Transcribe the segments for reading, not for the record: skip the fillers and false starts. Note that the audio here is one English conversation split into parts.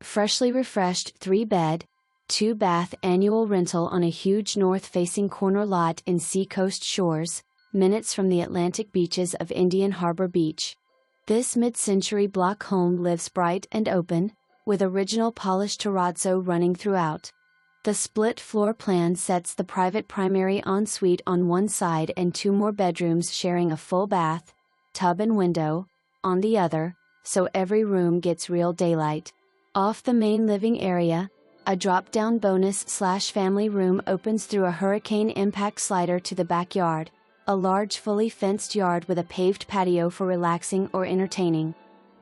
Freshly refreshed 3-bed, 2-bath annual rental on a huge north-facing corner lot in Seacoast Shores, minutes from the Atlantic beaches of Indian Harbour Beach. This mid-century block home lives bright and open, with original polished terrazzo running throughout. The split floor plan sets the private primary ensuite on one side and 2 more bedrooms sharing a full bath, tub and window, on the other, so every room gets real daylight. Off the main living area, a drop-down bonus/family room opens through a hurricane impact slider to the backyard, a large fully fenced yard with a paved patio for relaxing or entertaining.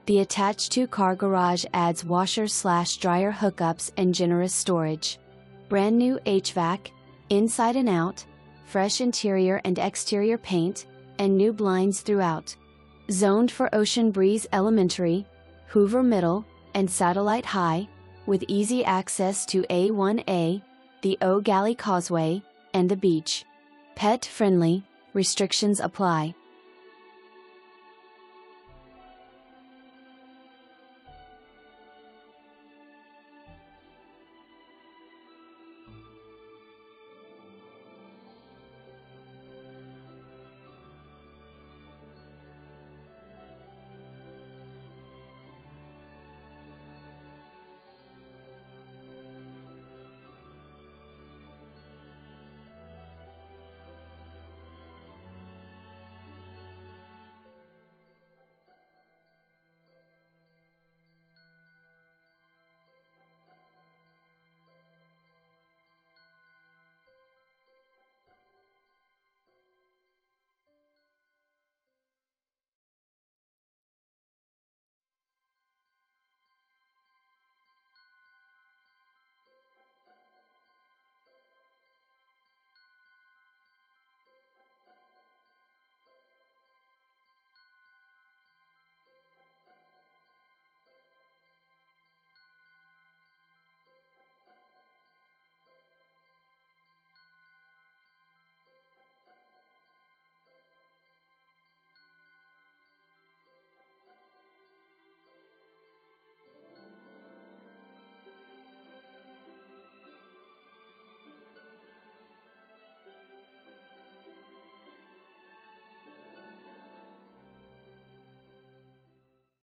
The attached 2-car garage adds washer/dryer hookups and generous storage. Brand new HVAC, inside and out, fresh interior and exterior paint, and new blinds throughout. Zoned for Ocean Breeze Elementary, Hoover Middle, and Satellite High, with easy access to A1A, the Eau Gallie Causeway, and the beach. Pet friendly, restrictions apply.